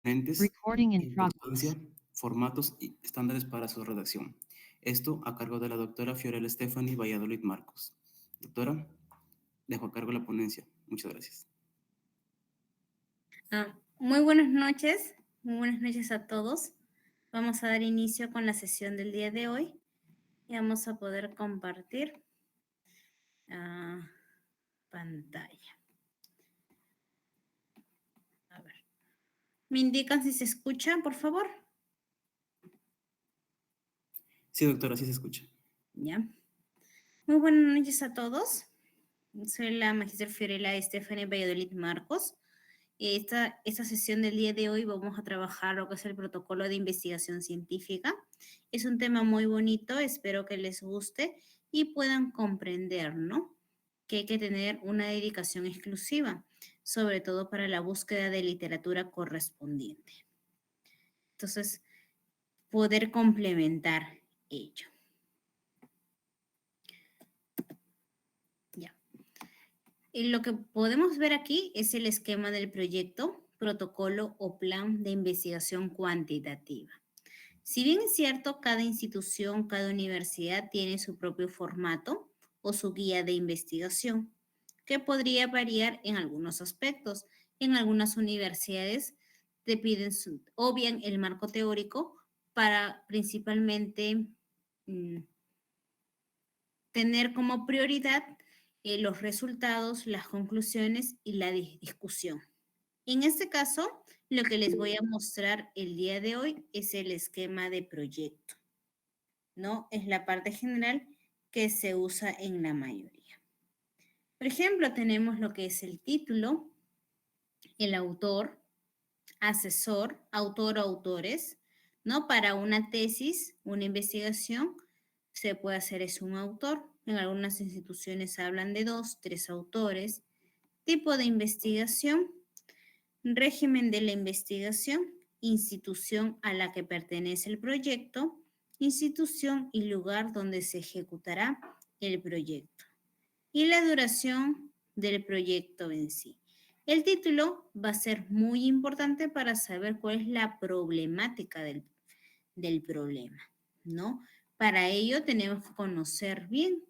Lentes, Recording in importancia, progress. formatos y estándares para su redacción. Esto a cargo de la doctora Fiorella Stephanie Valladolid Marcos. Doctora, dejo a cargo la ponencia. Muchas gracias. Muy buenas noches a todos. Vamos a dar inicio con la sesión del día de hoy y vamos a poder compartir pantalla. A ver. ¿Me indican si se escucha, por favor? Sí, doctora, sí se escucha. Ya. Muy buenas noches a todos. Soy la magíster Fiorella Stephanie Valladolid Marcos. Esta sesión del día de hoy vamos a trabajar lo que es el protocolo de investigación científica. Es un tema muy bonito, espero que les guste y puedan comprender, ¿no? Que hay que tener una dedicación exclusiva, sobre todo para la búsqueda de literatura correspondiente. Entonces, poder complementar ello. Ya. Y lo que podemos ver aquí es el esquema del proyecto, protocolo o plan de investigación cuantitativa. Si bien es cierto, cada institución, cada universidad tiene su propio formato o su guía de investigación, que podría variar en algunos aspectos. En algunas universidades te piden o bien el marco teórico para principalmente tener como prioridad los resultados, las conclusiones y la discusión. En este caso, lo que les voy a mostrar el día de hoy es el esquema de proyecto, ¿no? Es la parte general que se usa en la mayoría. Por ejemplo, tenemos lo que es el título, el autor, asesor, autor o autores, ¿no? Para una tesis, una investigación, se puede hacer es un autor. En algunas instituciones hablan de 2, 3 autores. Tipo de investigación, régimen de la investigación, institución a la que pertenece el proyecto, institución y lugar donde se ejecutará el proyecto. Y la duración del proyecto en sí. El título va a ser muy importante para saber cuál es la problemática del problema, ¿no? Para ello tenemos que conocer bien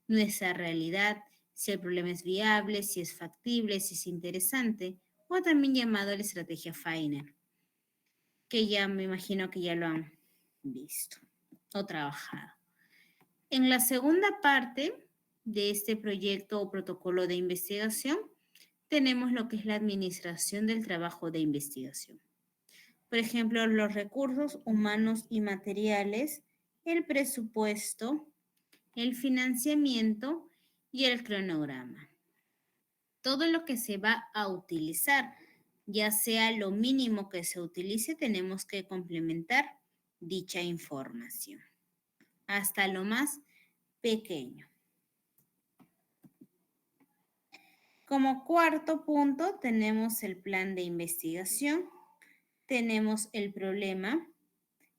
nuestra realidad, si el problema es viable, si es factible, si es interesante, o también llamado la estrategia Feiner, que ya me imagino que ya lo han visto o trabajado. En la segunda parte de este proyecto o protocolo de investigación, tenemos lo que es la administración del trabajo de investigación. Por ejemplo, los recursos humanos y materiales, el presupuesto, el financiamiento y el cronograma. Todo lo que se va a utilizar, ya sea lo mínimo que se utilice, tenemos que complementar dicha información hasta lo más pequeño. Como cuarto punto tenemos el plan de investigación, tenemos el problema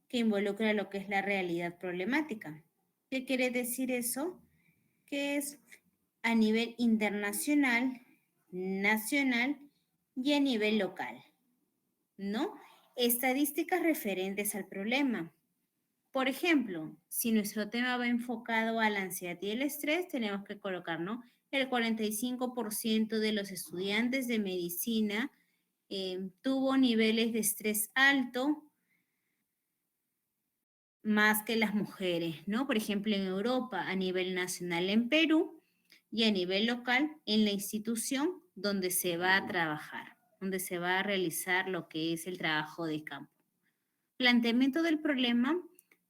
que involucra lo que es la realidad problemática. ¿Qué quiere decir eso? Que es a nivel internacional, nacional y a nivel local, ¿no? Estadísticas referentes al problema. Por ejemplo, si nuestro tema va enfocado a la ansiedad y el estrés, tenemos que colocar, ¿no? El 45% de los estudiantes de medicina tuvo niveles de estrés alto más que las mujeres, ¿no? Por ejemplo, en Europa, a nivel nacional en Perú y a nivel local en la institución donde se va a trabajar, donde se va a realizar lo que es el trabajo de campo. Planteamiento del problema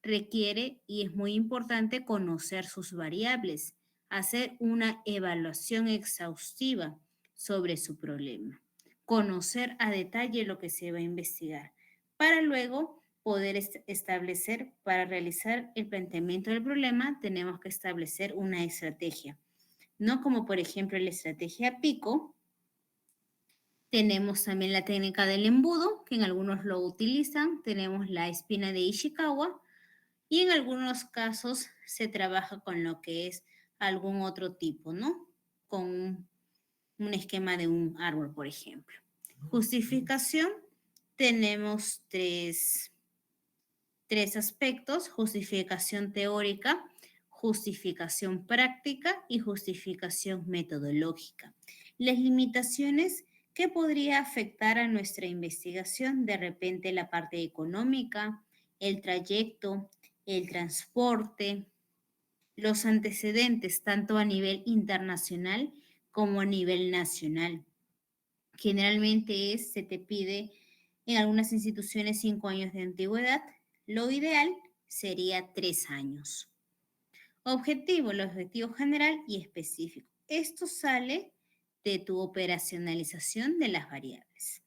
requiere y es muy importante conocer sus variables, hacer una evaluación exhaustiva sobre su problema, conocer a detalle lo que se va a investigar, para luego poder establecer, para realizar el planteamiento del problema, tenemos que establecer una estrategia, no como por ejemplo la estrategia PICO. Tenemos también la técnica del embudo, que en algunos lo utilizan. Tenemos la espina de Ishikawa y en algunos casos se trabaja con lo que es algún otro tipo, ¿no? Con un esquema de un árbol, por ejemplo. Justificación tenemos tres aspectos: justificación teórica, justificación práctica y justificación metodológica. Las limitaciones que podría afectar a nuestra investigación, de repente la parte económica, el trayecto, el transporte, los antecedentes tanto a nivel internacional como a nivel nacional. Generalmente se te pide en algunas instituciones 5 años de antigüedad. Lo ideal sería 3 años. Objetivo, el objetivo general y específico. Esto sale de tu operacionalización de las variables.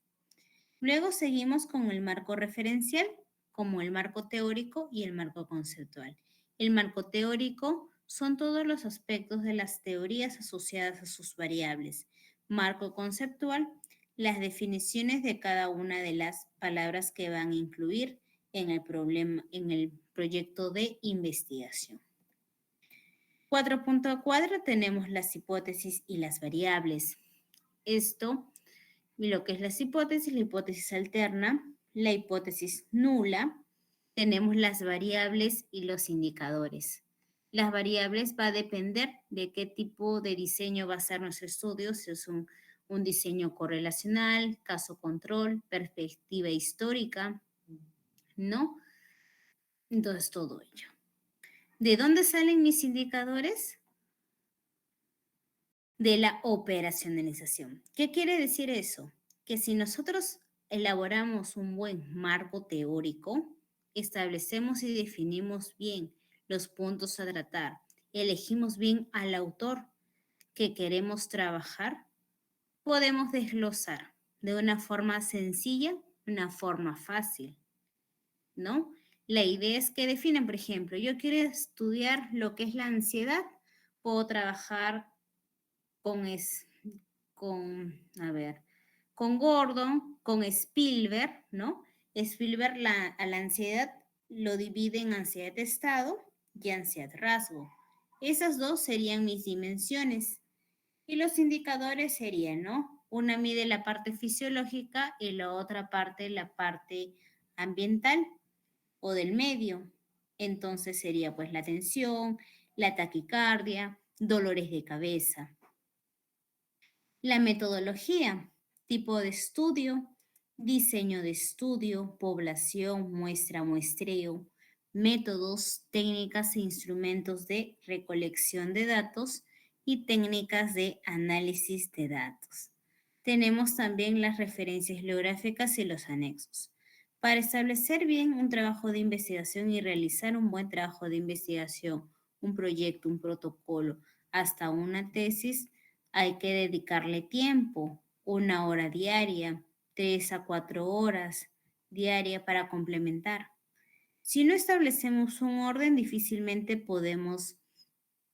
Luego seguimos con el marco referencial, como el marco teórico y el marco conceptual. El marco teórico son todos los aspectos de las teorías asociadas a sus variables. Marco conceptual, las definiciones de cada una de las palabras que van a incluir en el proyecto de investigación. 4.4 tenemos las hipótesis y las variables. Esto, lo que es las hipótesis, la hipótesis alterna, la hipótesis nula, tenemos las variables y los indicadores. Las variables va a depender de qué tipo de diseño va a ser nuestro estudio, si es un diseño correlacional, caso control, perspectiva histórica, ¿no? Entonces, todo ello. ¿De dónde salen mis indicadores? De la operacionalización. ¿Qué quiere decir eso? Que si nosotros elaboramos un buen marco teórico, establecemos y definimos bien los puntos a tratar, elegimos bien al autor que queremos trabajar, podemos desglosar de una forma sencilla, una forma fácil, ¿no? La idea es que definan, por ejemplo, yo quiero estudiar lo que es la ansiedad, puedo trabajar con Gordon, con Spielberg, ¿no? Spielberg a la ansiedad lo divide en ansiedad de estado y ansiedad rasgo. Esas dos serían mis dimensiones. Y los indicadores serían, ¿no? Una mide la parte fisiológica y la otra parte la parte ambiental o del medio. Entonces sería pues la tensión, la taquicardia, dolores de cabeza. La metodología, tipo de estudio, diseño de estudio, población, muestra, muestreo, métodos, técnicas e instrumentos de recolección de datos y técnicas de análisis de datos. Tenemos también las referencias bibliográficas y los anexos. Para establecer bien un trabajo de investigación y realizar un buen trabajo de investigación, un proyecto, un protocolo, hasta una tesis, hay que dedicarle tiempo, 1 hora diaria, 3 a 4 horas diaria para complementar. Si no establecemos un orden, difícilmente podemos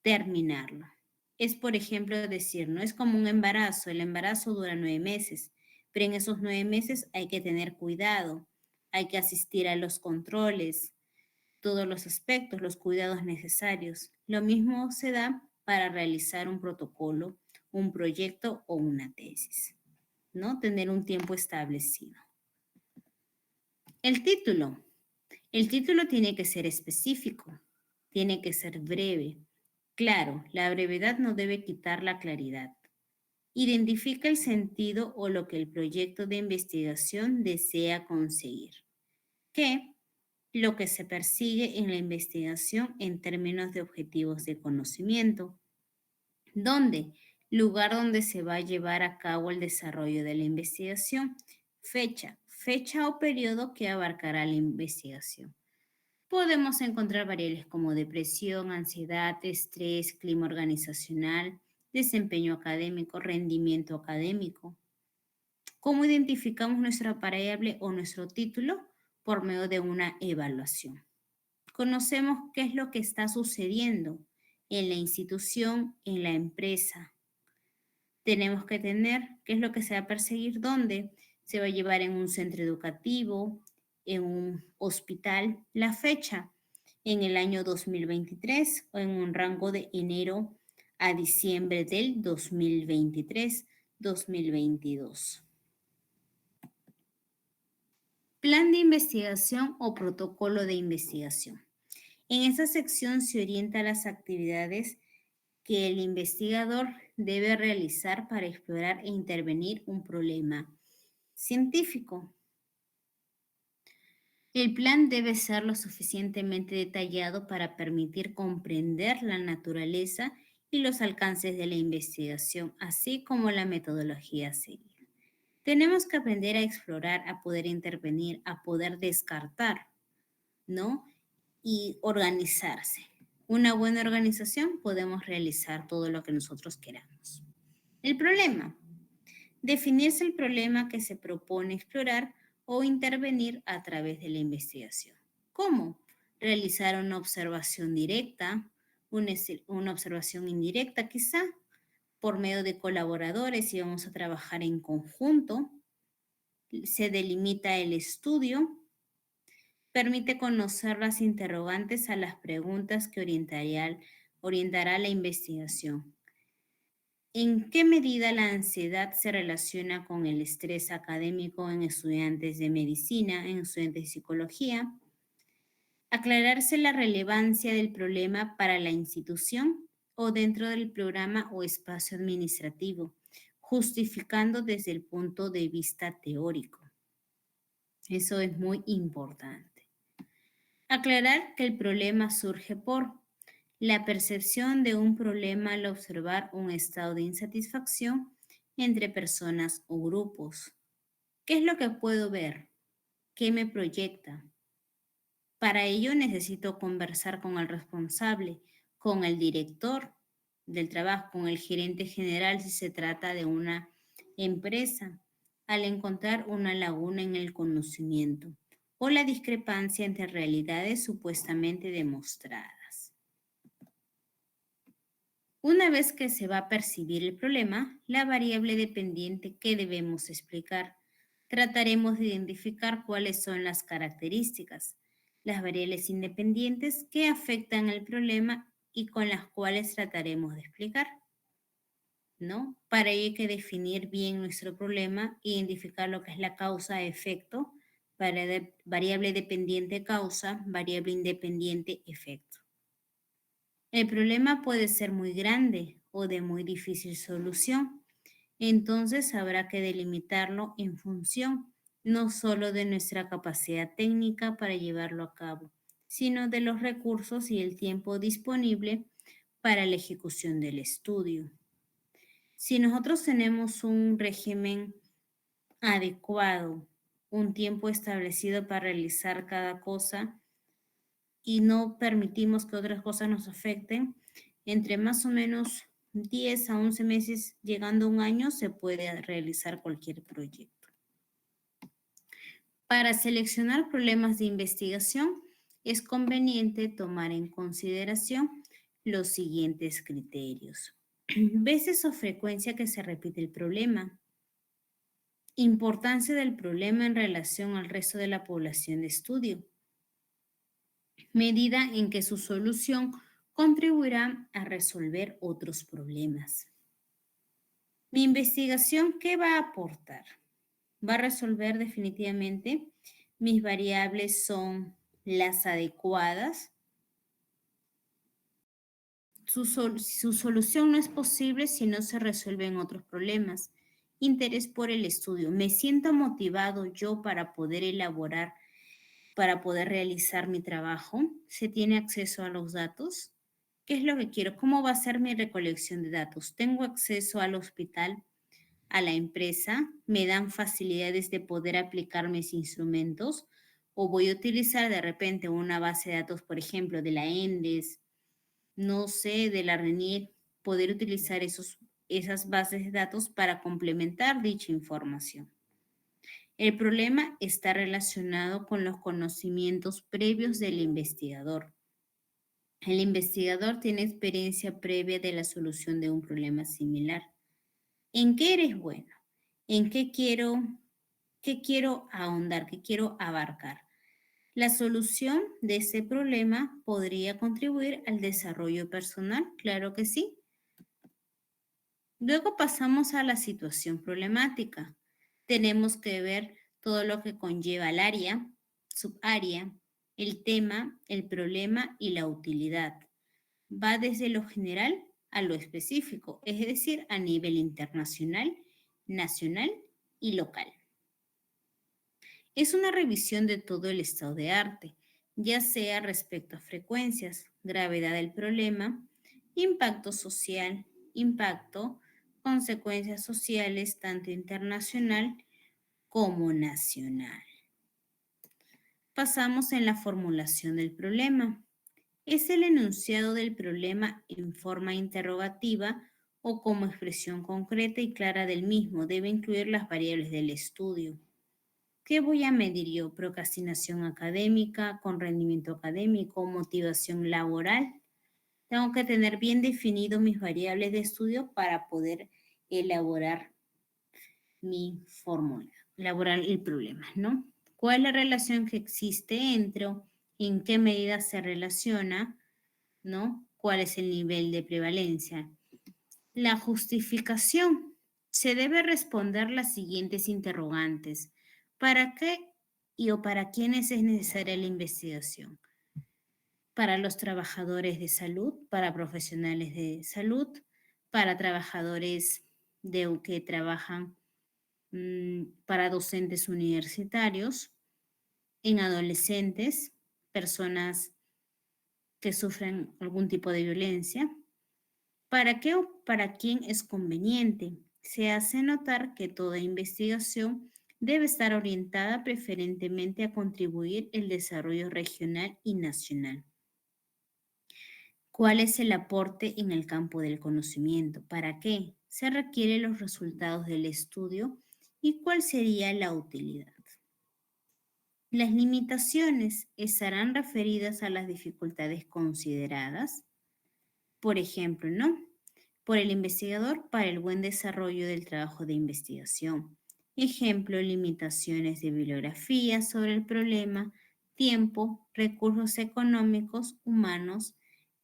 terminarlo. Es, por ejemplo, decir, no es como un embarazo. El embarazo dura 9 meses, pero en esos 9 meses hay que tener cuidado, hay que asistir a los controles, todos los aspectos, los cuidados necesarios. Lo mismo se da para realizar un protocolo, un proyecto o una tesis, ¿no? Tener un tiempo establecido. El título. El título tiene que ser específico, tiene que ser breve. Claro, la brevedad no debe quitar la claridad. Identifica el sentido o lo que el proyecto de investigación desea conseguir. ¿Qué? Lo que se persigue en la investigación en términos de objetivos de conocimiento. ¿Dónde? Lugar donde se va a llevar a cabo el desarrollo de la investigación. Fecha o periodo que abarcará la investigación. Podemos encontrar variables como depresión, ansiedad, estrés, clima organizacional, desempeño académico, rendimiento académico. ¿Cómo identificamos nuestra variable o nuestro título? Por medio de una evaluación. Conocemos qué es lo que está sucediendo en la institución, en la empresa. Tenemos que tener qué es lo que se va a perseguir, dónde se va a llevar, en un centro educativo, en un hospital, la fecha, en el año 2023 o en un rango de enero a diciembre del 2023-2022. Plan de investigación o protocolo de investigación. En esta sección se orienta las actividades que el investigador debe realizar para explorar e intervenir un problema científico. El plan debe ser lo suficientemente detallado para permitir comprender la naturaleza y los alcances de la investigación, así como la metodología a seguir. Tenemos que aprender a explorar, a poder intervenir, a poder descartar, ¿no? Y organizarse. Una buena organización podemos realizar todo lo que nosotros queramos. El problema. Definirse el problema que se propone explorar o intervenir a través de la investigación. ¿Cómo? Realizar una observación directa, una observación indirecta quizá, por medio de colaboradores y vamos a trabajar en conjunto. Se delimita el estudio, permite conocer las interrogantes a las preguntas que orientará la investigación. ¿En qué medida la ansiedad se relaciona con el estrés académico en estudiantes de medicina, en estudiantes de psicología? Aclararse la relevancia del problema para la institución o dentro del programa o espacio administrativo, justificando desde el punto de vista teórico. Eso es muy importante. Aclarar que el problema surge por la percepción de un problema al observar un estado de insatisfacción entre personas o grupos. ¿Qué es lo que puedo ver? ¿Qué me proyecta? Para ello necesito conversar con el responsable, con el director del trabajo, con el gerente general si se trata de una empresa, al encontrar una laguna en el conocimiento o la discrepancia entre realidades supuestamente demostradas. Una vez que se va a percibir el problema, la variable dependiente que debemos explicar, trataremos de identificar cuáles son las características, las variables independientes que afectan el problema y con las cuales trataremos de explicar, ¿no? Para ello hay que definir bien nuestro problema, identificar lo que es la causa-efecto, variable dependiente causa, variable independiente efecto. El problema puede ser muy grande o de muy difícil solución. Entonces habrá que delimitarlo en función no solo de nuestra capacidad técnica para llevarlo a cabo, sino de los recursos y el tiempo disponible para la ejecución del estudio. Si nosotros tenemos un régimen adecuado, un tiempo establecido para realizar cada cosa y no permitimos que otras cosas nos afecten, entre más o menos 10 a 11 meses, llegando a un año, se puede realizar cualquier proyecto. Para seleccionar problemas de investigación, es conveniente tomar en consideración los siguientes criterios. Veces o frecuencia que se repite el problema. Importancia del problema en relación al resto de la población de estudio. Medida en que su solución contribuirá a resolver otros problemas. Mi investigación, ¿qué va a aportar? Va a resolver definitivamente. Mis variables son las adecuadas. Su solución no es posible si no se resuelven otros problemas. Interés por el estudio. Me siento motivado yo para poder elaborar, para poder realizar mi trabajo. ¿Se tiene acceso a los datos? ¿Qué es lo que quiero? ¿Cómo va a ser mi recolección de datos? ¿Tengo acceso al hospital, a la empresa? ¿Me dan facilidades de poder aplicar mis instrumentos? ¿O voy a utilizar de repente una base de datos, por ejemplo, de la ENDES, no sé, de la RENIEC, poder utilizar esas bases de datos para complementar dicha información? El problema está relacionado con los conocimientos previos del investigador. El investigador tiene experiencia previa de la solución de un problema similar. ¿En qué eres bueno? ¿En qué quiero ahondar? ¿Qué quiero abarcar? La solución de ese problema podría contribuir al desarrollo personal, claro que sí. Luego pasamos a la situación problemática. Tenemos que ver todo lo que conlleva el área, subárea, el tema, el problema y la utilidad. Va desde lo general a lo específico, es decir, a nivel internacional, nacional y local. Es una revisión de todo el estado de arte, ya sea respecto a frecuencias, gravedad del problema, impacto social, impacto, consecuencias sociales, tanto internacional como nacional. Pasamos en la formulación del problema. Es el enunciado del problema en forma interrogativa o como expresión concreta y clara del mismo. Debe incluir las variables del estudio. ¿Qué voy a medir yo? Procrastinación académica, con rendimiento académico, motivación laboral. Tengo que tener bien definido mis variables de estudio para poder elaborar mi fórmula, elaborar el problema, ¿no? ¿Cuál es la relación que existe entre, en qué medida se relaciona, ¿no? ¿Cuál es el nivel de prevalencia? La justificación. Se debe responder las siguientes interrogantes. ¿Para qué y o para quiénes es necesaria la investigación? Para los trabajadores de salud, para profesionales de salud, para trabajadores que trabajan para docentes universitarios, en adolescentes, personas que sufren algún tipo de violencia. ¿Para qué o para quién es conveniente? Se hace notar que toda investigación debe estar orientada preferentemente a contribuir el desarrollo regional y nacional. ¿Cuál es el aporte en el campo del conocimiento? ¿Para qué? Se requieren los resultados del estudio y cuál sería la utilidad. Las limitaciones estarán referidas a las dificultades consideradas, por ejemplo, ¿no? Por el investigador para el buen desarrollo del trabajo de investigación. Ejemplo, limitaciones de bibliografía sobre el problema, tiempo, recursos económicos, humanos,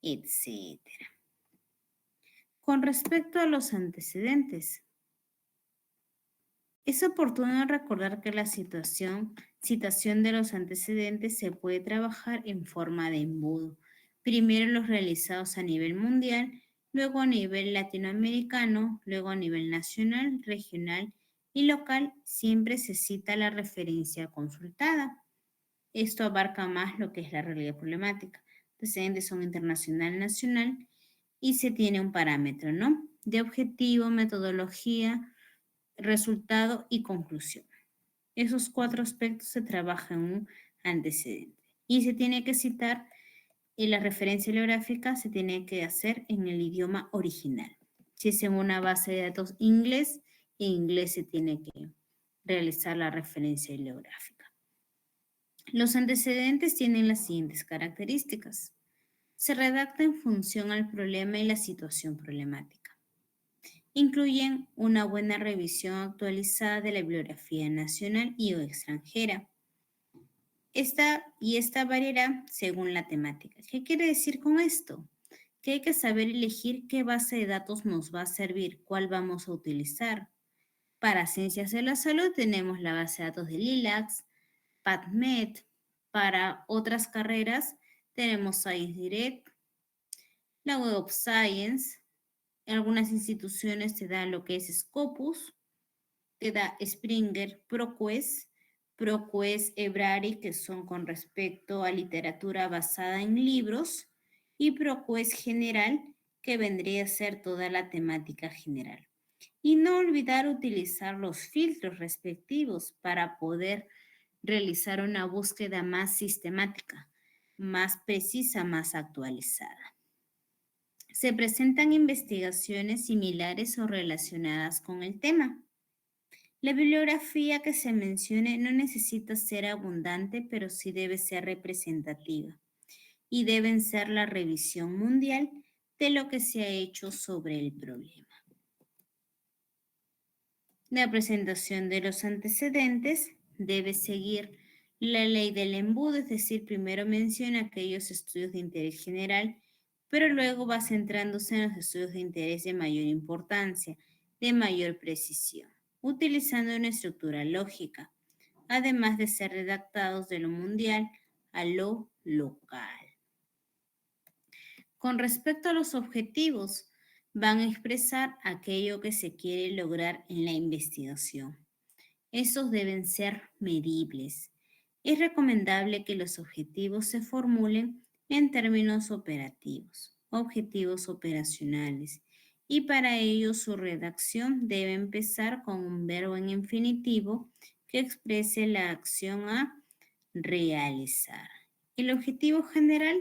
etc. Con respecto a los antecedentes, es oportuno recordar que la citación de los antecedentes se puede trabajar en forma de embudo. Primero los realizados a nivel mundial, luego a nivel latinoamericano, luego a nivel nacional, regional y local. Siempre se cita la referencia consultada. Esto abarca más lo que es la realidad problemática. Antecedentes son internacional, nacional y se tiene un parámetro, ¿no? De objetivo, metodología, resultado y conclusión. Esos 4 aspectos se trabajan en un antecedente. Y se tiene que citar, en la referencia bibliográfica se tiene que hacer en el idioma original. Si es en una base de datos inglés, en inglés se tiene que realizar la referencia bibliográfica. Los antecedentes tienen las siguientes características. Se redacta en función al problema y la situación problemática. Incluyen una buena revisión actualizada de la bibliografía nacional y o extranjera. Esta variará según la temática. ¿Qué quiere decir con esto? Que hay que saber elegir qué base de datos nos va a servir, cuál vamos a utilizar. Para ciencias de la salud tenemos la base de datos de LILACS, PubMed. Para otras carreras tenemos ScienceDirect, la Web of Science. En algunas instituciones te da lo que es Scopus, te da Springer, ProQuest, Ebrari, que son con respecto a literatura basada en libros, y ProQuest General, que vendría a ser toda la temática general. Y no olvidar utilizar los filtros respectivos para poder realizar una búsqueda más sistemática, más precisa, más actualizada. Se presentan investigaciones similares o relacionadas con el tema. La bibliografía que se mencione no necesita ser abundante, pero sí debe ser representativa y deben ser la revisión mundial de lo que se ha hecho sobre el problema. La presentación de los antecedentes debe seguir la ley del embudo, es decir, primero menciona aquellos estudios de interés general, pero luego va centrándose en los estudios de interés de mayor importancia, de mayor precisión, utilizando una estructura lógica. además de ser redactados de lo mundial a lo local. Con respecto a los objetivos, van a expresar aquello que se quiere lograr en la investigación. Estos deben ser medibles. Es recomendable que los objetivos se formulen en términos operativos, objetivos operacionales, y para ello su redacción debe empezar con un verbo en infinitivo que exprese la acción a realizar. El objetivo general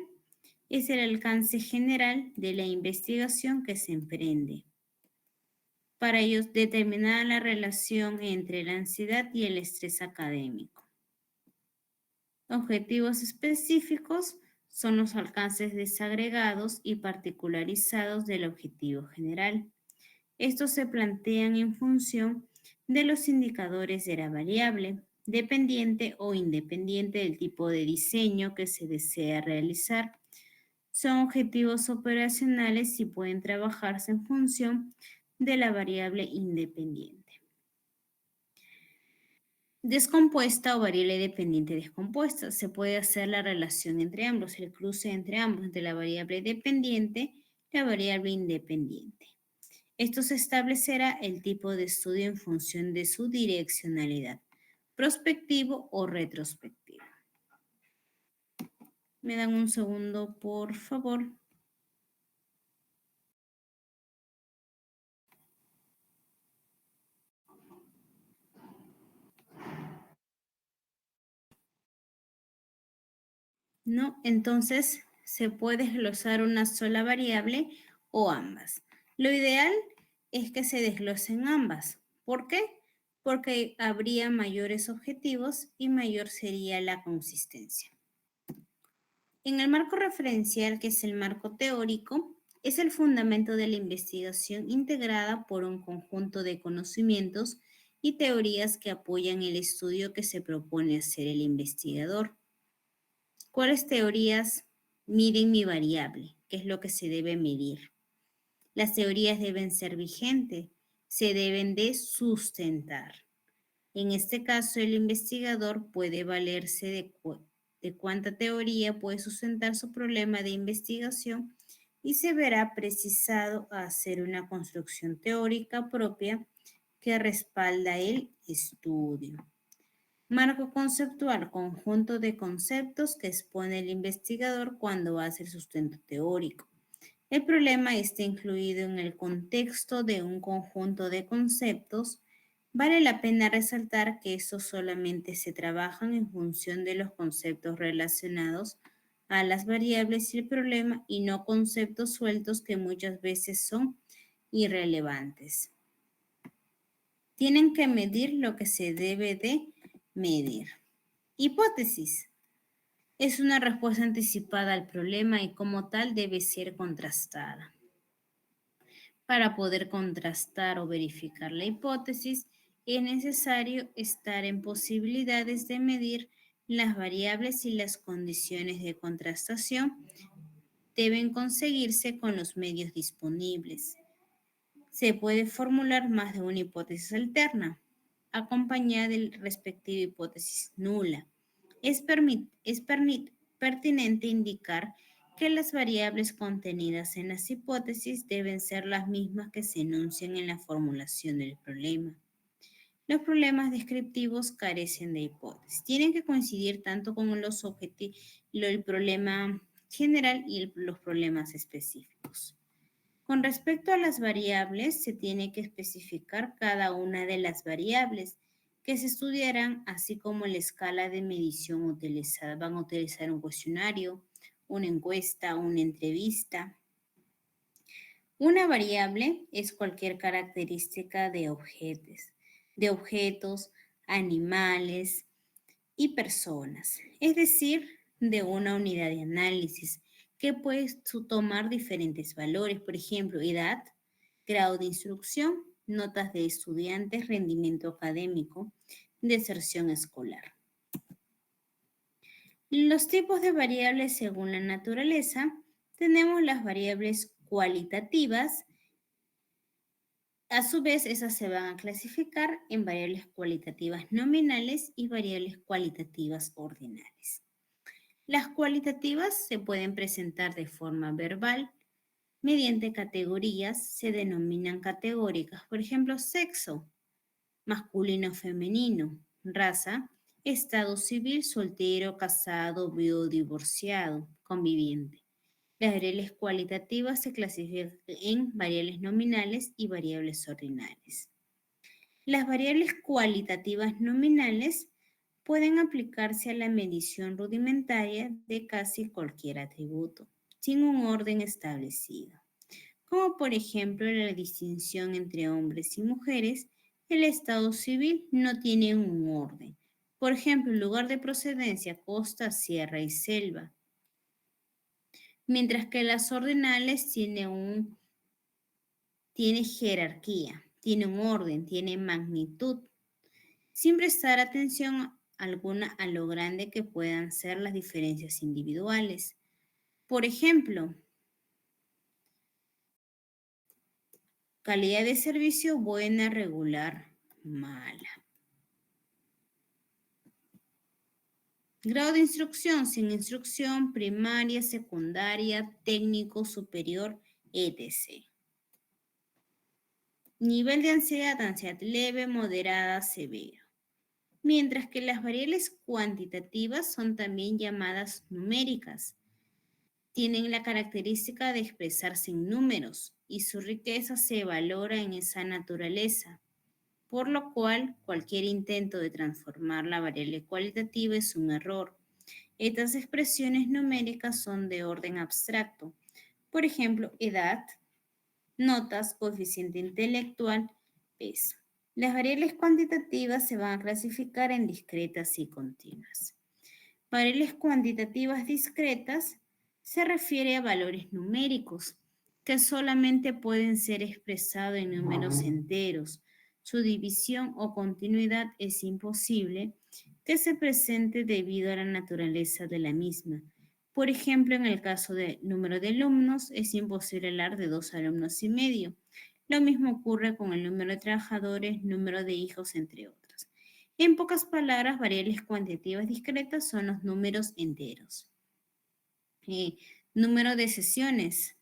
es el alcance general de la investigación que se emprende. Para ello, determinar la relación entre la ansiedad y el estrés académico. Objetivos específicos son los alcances desagregados y particularizados del objetivo general. Estos se plantean en función de los indicadores de la variable, dependiente o independiente del tipo de diseño que se desea realizar. Son objetivos operacionales y pueden trabajarse en función de la variable independiente. Descompuesta o variable dependiente descompuesta. Se puede hacer la relación entre ambos, el cruce entre ambos, entre la variable dependiente y la variable independiente. Esto se establecerá el tipo de estudio en función de su direccionalidad, prospectivo o retrospectivo. Me dan un segundo, por favor. ¿No? Entonces, se puede desglosar una sola variable o ambas. Lo ideal es que se desglosen ambas. ¿Por qué? Porque habría mayores objetivos y mayor sería la consistencia. En el marco referencial, que es el marco teórico, es el fundamento de la investigación integrada por un conjunto de conocimientos y teorías que apoyan el estudio que se propone hacer el investigador. ¿Cuáles teorías miden mi variable? ¿Qué es lo que se debe medir? Las teorías deben ser vigentes, se deben de sustentar. En este caso, el investigador puede valerse de cuánta teoría puede sustentar su problema de investigación y se verá precisado a hacer una construcción teórica propia que respalda el estudio. Marco conceptual, conjunto de conceptos que expone el investigador cuando hace el sustento teórico. El problema está incluido en el contexto de un conjunto de conceptos. Vale la pena resaltar que estos solamente se trabajan en función de los conceptos relacionados a las variables y el problema y no conceptos sueltos que muchas veces son irrelevantes. Tienen que medir lo que se debe de medir. Hipótesis. Es una respuesta anticipada al problema y como tal debe ser contrastada. Para poder contrastar o verificar la hipótesis, es necesario estar en posibilidades de medir las variables y las condiciones de contrastación deben conseguirse con los medios disponibles. Se puede formular más de una hipótesis alterna, acompañada de la respectiva hipótesis nula. Es pertinente indicar que las variables contenidas en las hipótesis deben ser las mismas que se enuncian en la formulación del problema. Los problemas descriptivos carecen de hipótesis. Tienen que coincidir tanto con el problema general y los problemas específicos. Con respecto a las variables, se tiene que especificar cada una de las variables que se estudiarán, así como la escala de medición utilizada. Van a utilizar un cuestionario, una encuesta, una entrevista. Una variable es cualquier característica de objetos, animales y personas, es decir, de una unidad de análisis que puede tomar diferentes valores, por ejemplo, edad, grado de instrucción, notas de estudiantes, rendimiento académico, deserción escolar. Los tipos de variables según la naturaleza, tenemos las variables cualitativas A su vez, esas se van a clasificar en variables cualitativas nominales y variables cualitativas ordinales. Las cualitativas se pueden presentar de forma verbal, mediante categorías, se denominan categóricas, por ejemplo, sexo, masculino, femenino, raza, estado civil, soltero, casado, viudo, divorciado, conviviente. Las variables cualitativas se clasifican en variables nominales y variables ordinales. Las variables cualitativas nominales pueden aplicarse a la medición rudimentaria de casi cualquier atributo, sin un orden establecido, como por ejemplo la distinción entre hombres y mujeres. El estado civil no tiene un orden. Por ejemplo, lugar de procedencia, costa, sierra y selva, mientras que las ordinales tiene jerarquía, tiene un orden, tiene magnitud, sin prestar atención alguna a lo grande que puedan ser las diferencias individuales. Por ejemplo, calidad de servicio buena, regular, mala. Grado de instrucción, sin instrucción, primaria, secundaria, técnico, superior, etc. Nivel de ansiedad leve, moderada, severo. Mientras que las variables cuantitativas son también llamadas numéricas. Tienen la característica de expresarse en números y su riqueza se valora en esa naturaleza, por lo cual cualquier intento de transformar la variable cualitativa es un error. Estas expresiones numéricas son de orden abstracto, por ejemplo, edad, notas, coeficiente intelectual, peso. Las variables cuantitativas se van a clasificar en discretas y continuas. Variables cuantitativas discretas se refiere a valores numéricos que solamente pueden ser expresados en números enteros. Su división o continuidad es imposible que se presente debido a la naturaleza de la misma. Por ejemplo, en el caso del número de alumnos, es imposible hablar de 2 alumnos y medio. Lo mismo ocurre con el número de trabajadores, número de hijos, entre otros. En pocas palabras, variables cuantitativas discretas son los números enteros. Número de sesiones,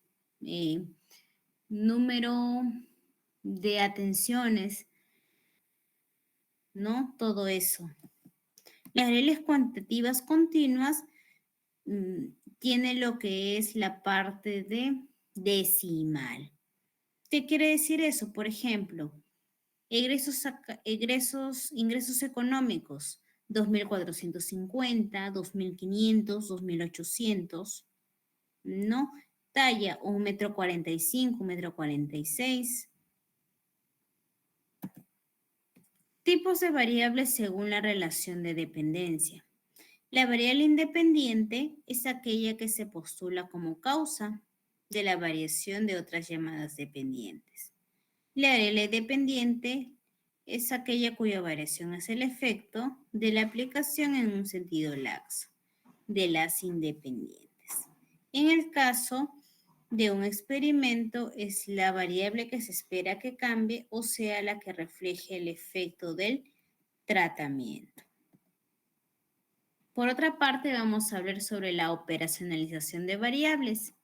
número de atenciones, ¿no? Todo eso. Las variables cuantitativas continuas tienen lo que es la parte de decimal. ¿Qué quiere decir eso? Por ejemplo, ingresos económicos, 2.450, 2.500, 2.800, ¿no? Talla, 1,45 m, 1,46 m. Tipos de variables según la relación de dependencia. La variable independiente es aquella que se postula como causa de la variación de otras llamadas dependientes. La variable dependiente es aquella cuya variación es el efecto de la aplicación en un sentido laxo de las independientes. En el caso de un experimento, es la variable que se espera que cambie o sea la que refleje el efecto del tratamiento. Por otra parte, vamos a hablar sobre la operacionalización de variables,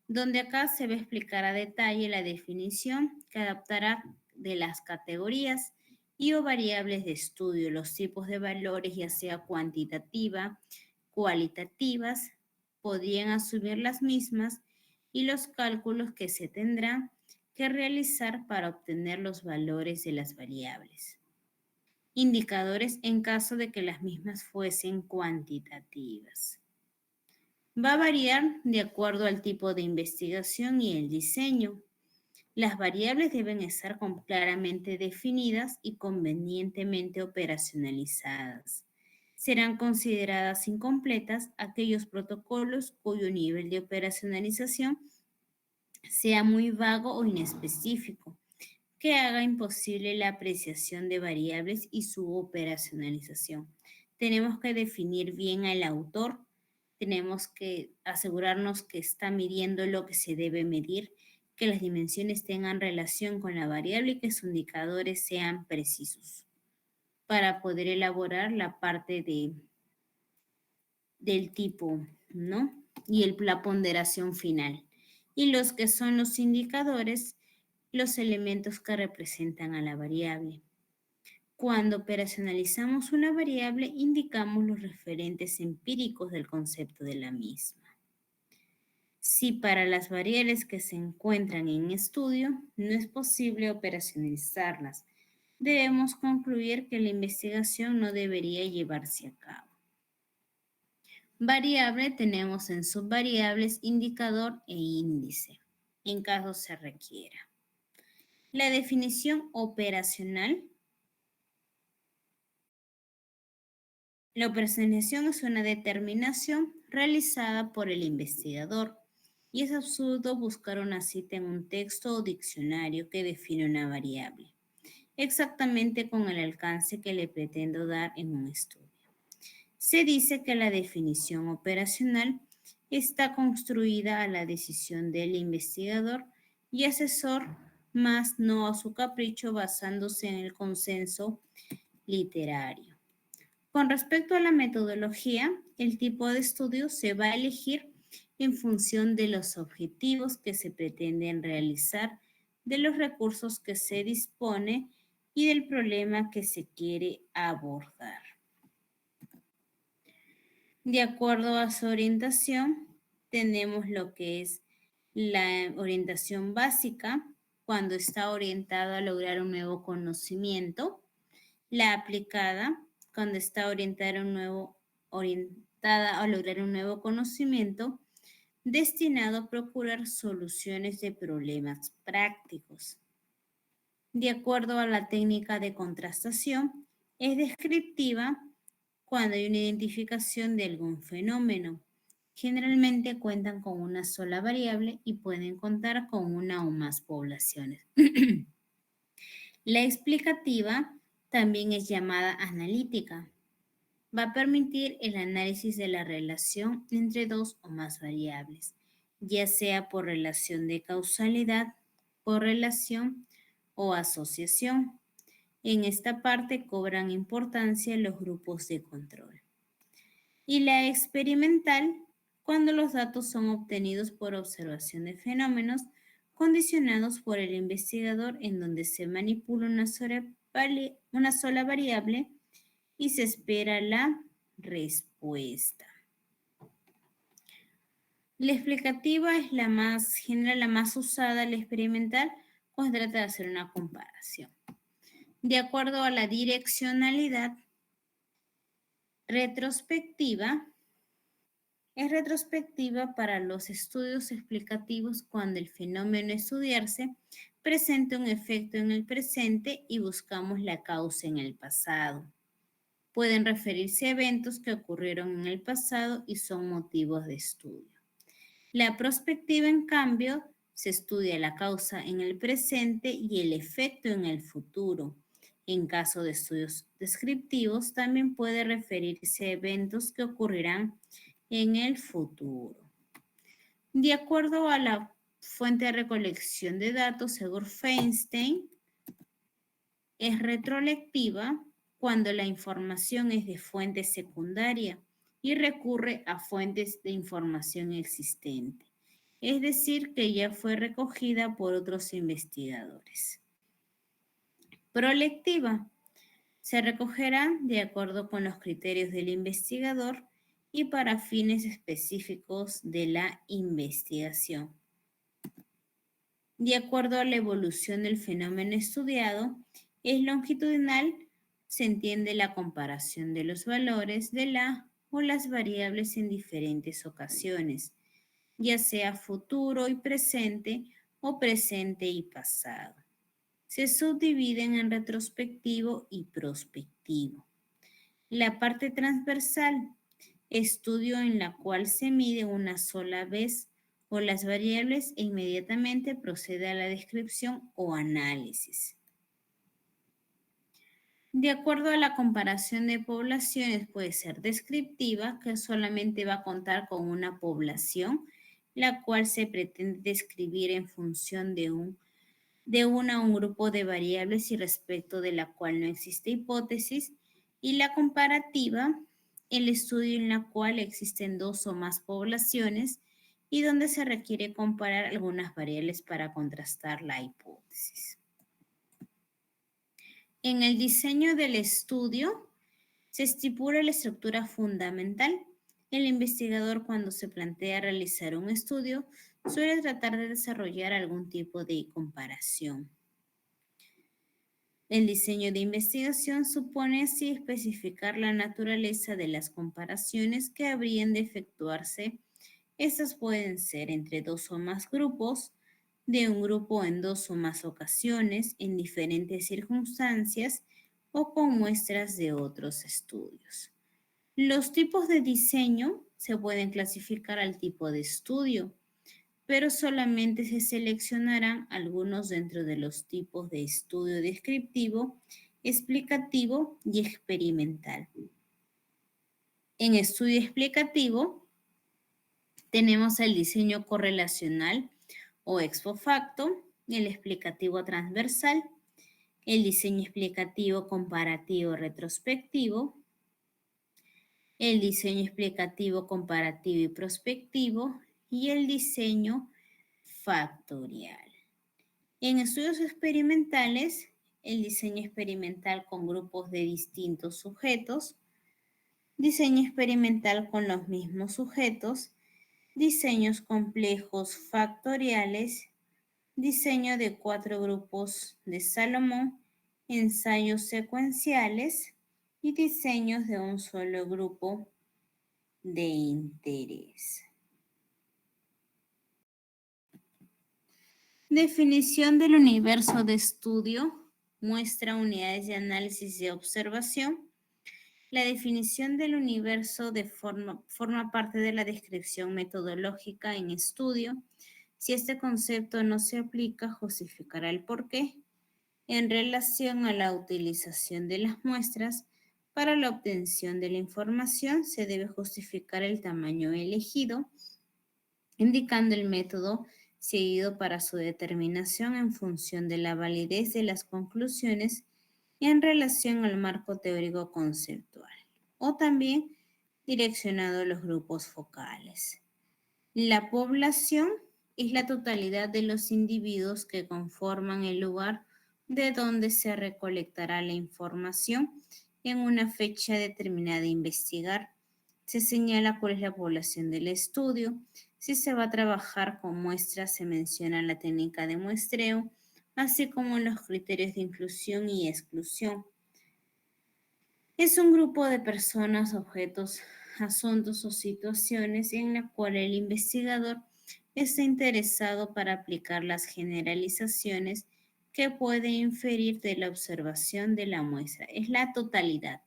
donde acá se va a explicar a detalle la definición que adaptará de las categorías y o variables de estudio, los tipos de valores, ya sea cuantitativa, cualitativas, podrían asumir las mismas y los cálculos que se tendrán que realizar para obtener los valores de las variables. Indicadores en caso de que las mismas fuesen cuantitativas. Va a variar de acuerdo al tipo de investigación y el diseño. Las variables deben estar claramente definidas y convenientemente operacionalizadas. Serán consideradas incompletas aquellos protocolos cuyo nivel de operacionalización sea muy vago o inespecífico, que haga imposible la apreciación de variables y su operacionalización. Tenemos que definir bien al autor, tenemos que asegurarnos que está midiendo lo que se debe medir, que las dimensiones tengan relación con la variable y que sus indicadores sean precisos para poder elaborar la parte del tipo, ¿no? Y la ponderación final. Y los que son los indicadores, los elementos que representan a la variable. Cuando operacionalizamos una variable, indicamos los referentes empíricos del concepto de la misma. Si para las variables que se encuentran en estudio no es posible operacionalizarlas, debemos concluir que la investigación no debería llevarse a cabo. Variable tenemos en subvariables indicador e índice, en caso se requiera. La definición operacional. La operacionalización es una determinación realizada por el investigador y es absurdo buscar una cita en un texto o diccionario que define una variable, exactamente con el alcance que le pretendo dar en un estudio. Se dice que la definición operacional está construida a la decisión del investigador y asesor, más no a su capricho basándose en el consenso literario. Con respecto a la metodología, el tipo de estudio se va a elegir en función de los objetivos que se pretenden realizar, de los recursos que se dispone y del problema que se quiere abordar. De acuerdo a su orientación, tenemos lo que es la orientación básica, cuando está orientada a lograr un nuevo conocimiento, la aplicada, cuando está orientada a lograr un nuevo conocimiento destinado a procurar soluciones de problemas prácticos. De acuerdo a la técnica de contrastación, es descriptiva cuando hay una identificación de algún fenómeno. Generalmente cuentan con una sola variable y pueden contar con una o más poblaciones. La explicativa también es llamada analítica. Va a permitir el análisis de la relación entre dos o más variables, ya sea por relación de causalidad, correlación o asociación. En esta parte cobran importancia los grupos de control. Y la experimental, cuando los datos son obtenidos por observación de fenómenos condicionados por el investigador, en donde se manipula una sola variable y se espera la respuesta. La explicativa es la más general, la más usada, la experimental, cuando trata de hacer una comparación. De acuerdo a la direccionalidad, retrospectiva es retrospectiva para los estudios explicativos cuando el fenómeno a estudiarse presenta un efecto en el presente y buscamos la causa en el pasado. Pueden referirse a eventos que ocurrieron en el pasado y son motivos de estudio. La prospectiva, en cambio, se estudia la causa en el presente y el efecto en el futuro. En caso de estudios descriptivos, también puede referirse a eventos que ocurrirán en el futuro. De acuerdo a la fuente de recolección de datos, según Feinstein, es retrolectiva cuando la información es de fuente secundaria y recurre a fuentes de información existente, es decir, que ya fue recogida por otros investigadores. Prolectiva. Se recogerá de acuerdo con los criterios del investigador y para fines específicos de la investigación. De acuerdo a la evolución del fenómeno estudiado, es longitudinal, se entiende la comparación de los valores de la o las variables en diferentes ocasiones, ya sea futuro y presente o presente y pasado. Se subdividen en retrospectivo y prospectivo. La parte transversal, estudio en la cual se mide una sola vez o las variables e inmediatamente procede a la descripción o análisis. De acuerdo a la comparación de poblaciones, puede ser descriptiva, que solamente va a contar con una población, la cual se pretende describir en función de una a un grupo de variables y respecto de la cual no existe hipótesis, y la comparativa, el estudio en la cual existen dos o más poblaciones y donde se requiere comparar algunas variables para contrastar la hipótesis. En el diseño del estudio se estipula la estructura fundamental. El investigador, cuando se plantea realizar un estudio, suele tratar de desarrollar algún tipo de comparación. El diseño de investigación supone así especificar la naturaleza de las comparaciones que habrían de efectuarse. Estas pueden ser entre dos o más grupos, de un grupo en dos o más ocasiones, en diferentes circunstancias o con muestras de otros estudios. Los tipos de diseño se pueden clasificar al tipo de estudio, pero solamente se seleccionarán algunos dentro de los tipos de estudio descriptivo, explicativo y experimental. En estudio explicativo tenemos el diseño correlacional o ex post facto, el explicativo transversal, el diseño explicativo comparativo retrospectivo, el diseño explicativo comparativo y prospectivo y el diseño factorial. En estudios experimentales, el diseño experimental con grupos de distintos sujetos, diseño experimental con los mismos sujetos, diseños complejos factoriales, diseño de 4 grupos de Salomón, ensayos secuenciales y diseños de un solo grupo de interés. Definición del universo de estudio, muestra unidades de análisis y observación. La definición del universo forma parte de la descripción metodológica en estudio. Si este concepto no se aplica, justificará el porqué. En relación a la utilización de las muestras, para la obtención de la información se debe justificar el tamaño elegido, indicando el método seguido para su determinación en función de la validez de las conclusiones en relación al marco teórico conceptual, o también direccionado a los grupos focales. La población es la totalidad de los individuos que conforman el lugar de donde se recolectará la información en una fecha determinada de investigar. Se señala cuál es la población del estudio. Si se va a trabajar con muestras, se menciona la técnica de muestreo, así como los criterios de inclusión y exclusión. Es un grupo de personas, objetos, asuntos o situaciones en la cual el investigador está interesado para aplicar las generalizaciones que puede inferir de la observación de la muestra. Es la totalidad.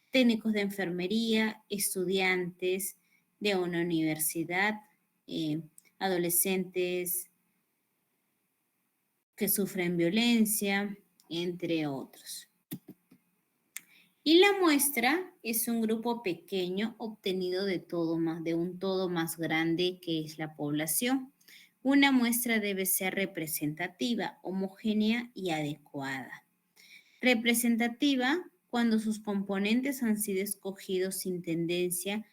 Técnicos de enfermería, estudiantes de una universidad, adolescentes que sufren violencia, entre otros. Y la muestra es un grupo pequeño obtenido de un todo más grande que es la población. Una muestra debe ser representativa, homogénea y adecuada. Representativa cuando sus componentes han sido escogidos sin tendencia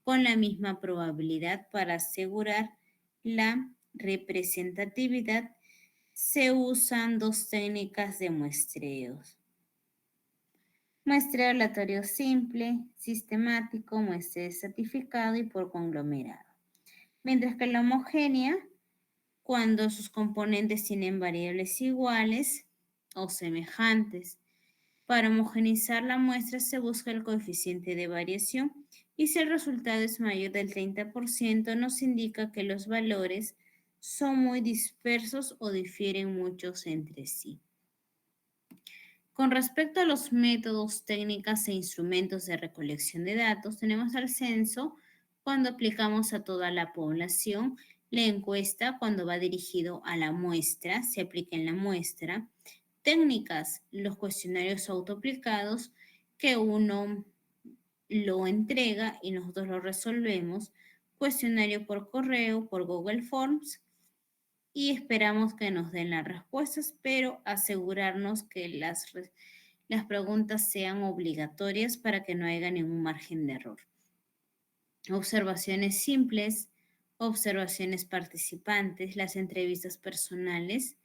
con la misma probabilidad. Para asegurar la representatividad se usan dos técnicas de muestreos. Muestreo aleatorio simple, sistemático, muestreo estratificado y por conglomerado. Mientras que la homogénea, cuando sus componentes tienen variables iguales o semejantes. Para homogeneizar la muestra se busca el coeficiente de variación y si el resultado es mayor del 30% nos indica que los valores son muy dispersos o difieren muchos entre sí. Con respecto a los métodos, técnicas e instrumentos de recolección de datos, tenemos al censo cuando aplicamos a toda la población, la encuesta cuando va dirigido a la muestra, se aplica en la muestra, técnicas, los cuestionarios autoaplicados que uno lo entrega y nosotros lo resolvemos cuestionario por correo, por Google Forms, y esperamos que nos den las respuestas, pero asegurarnos que las preguntas sean obligatorias para que no haya ningún margen de error. Observaciones simples, observaciones participantes, las entrevistas personales,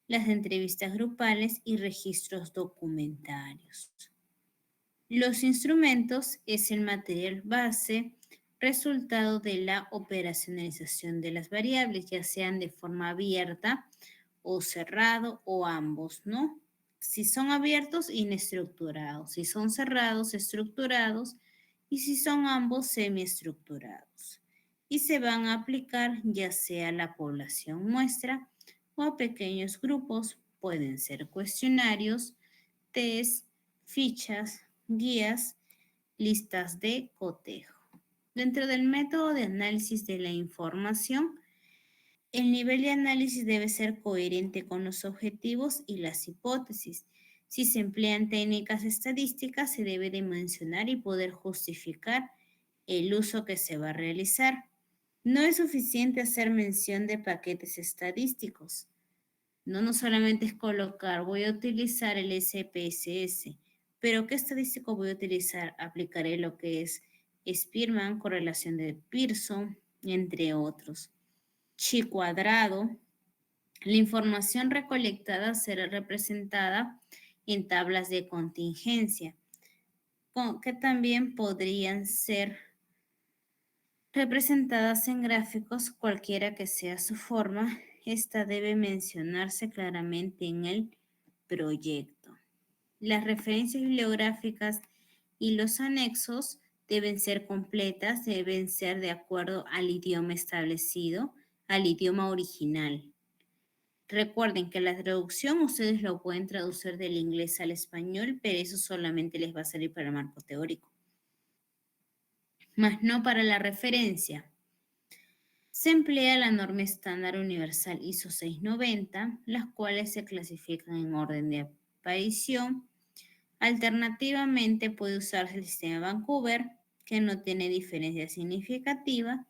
las entrevistas grupales y registros documentarios. Los instrumentos es el material base resultado de la operacionalización de las variables, ya sean de forma abierta o cerrado o ambos, ¿no? Si son abiertos, inestructurados. Si son cerrados, estructurados. Y si son ambos, semiestructurados. Y se van a aplicar ya sea a la población muestra o a pequeños grupos. Pueden ser cuestionarios, test, fichas, guías, listas de cotejo. Dentro del método de análisis de la información, el nivel de análisis debe ser coherente con los objetivos y las hipótesis. Si se emplean técnicas estadísticas, se debe de mencionar y poder justificar el uso que se va a realizar. No es suficiente hacer mención de paquetes estadísticos. No solamente es colocar, voy a utilizar el SPSS, pero ¿qué estadístico voy a utilizar? Aplicaré lo que es Spearman, correlación de Pearson, entre otros. Chi cuadrado. La información recolectada será representada en tablas de contingencia, que también podrían ser representadas en gráficos, cualquiera que sea su forma. Esta debe mencionarse claramente en el proyecto. Las referencias bibliográficas y los anexos deben ser completas, deben ser de acuerdo al idioma establecido, al idioma original. Recuerden que la traducción ustedes lo pueden traducir del inglés al español, pero eso solamente les va a servir para el marco teórico, más no para la referencia. Se emplea la norma estándar universal ISO 690, las cuales se clasifican en orden de aparición. Alternativamente puede usarse el sistema Vancouver, que no tiene diferencia significativa,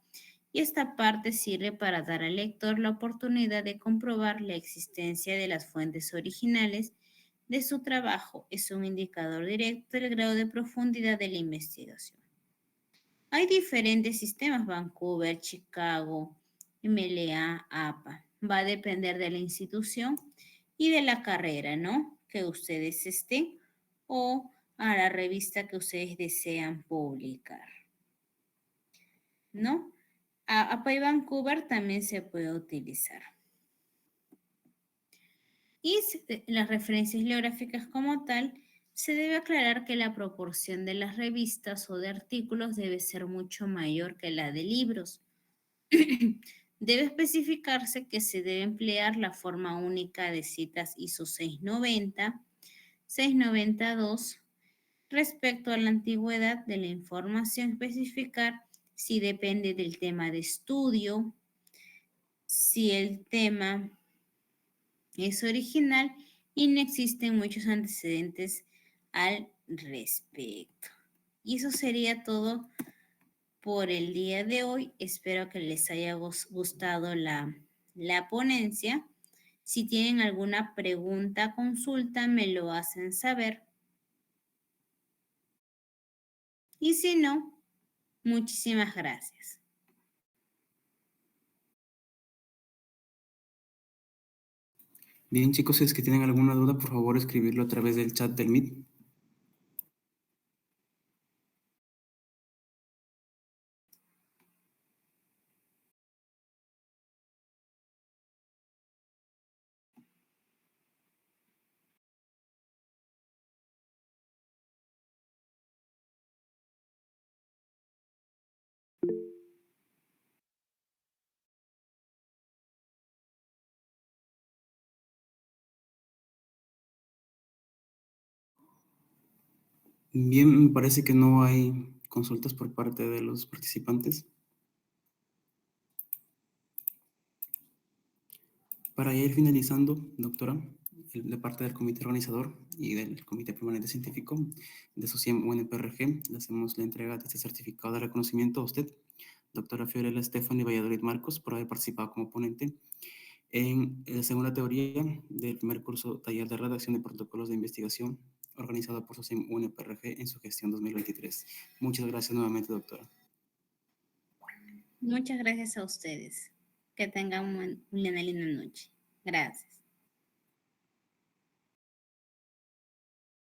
y esta parte sirve para dar al lector la oportunidad de comprobar la existencia de las fuentes originales de su trabajo. Es un indicador directo del grado de profundidad de la investigación. Hay diferentes sistemas, Vancouver, Chicago, MLA, APA. Va a depender de la institución y de la carrera, ¿no? Que ustedes estén o a la revista que ustedes desean publicar, ¿no? APA y Vancouver también se puede utilizar. Y las referencias bibliográficas como tal, se debe aclarar que la proporción de las revistas o de artículos debe ser mucho mayor que la de libros. Debe especificarse que se debe emplear la forma única de citas ISO 690, 692. Respecto a la antigüedad de la información, especificar si depende del tema de estudio, si el tema es original y no existen muchos antecedentes al respecto. Y eso sería todo por el día de hoy. Espero que les haya gustado la ponencia. Si tienen alguna pregunta, consulta, me lo hacen saber. Y si no, muchísimas gracias. Bien, chicos, si es que tienen alguna duda, por favor, escribirlo a través del chat del Meet. Bien, me parece que no hay consultas por parte de los participantes. Para ir finalizando, doctora, de parte del comité organizador y del comité permanente científico de SOCIEM UNPRG, le hacemos la entrega de este certificado de reconocimiento a usted doctora Fiorella Stephanie Valladolid Marcos, por haber participado como ponente en la segunda teoría del primer curso taller de redacción de protocolos de investigación organizado por SOCIM UNPRG en su gestión 2023. Muchas gracias nuevamente, doctora. Muchas gracias a ustedes. Que tengan una linda noche. Gracias.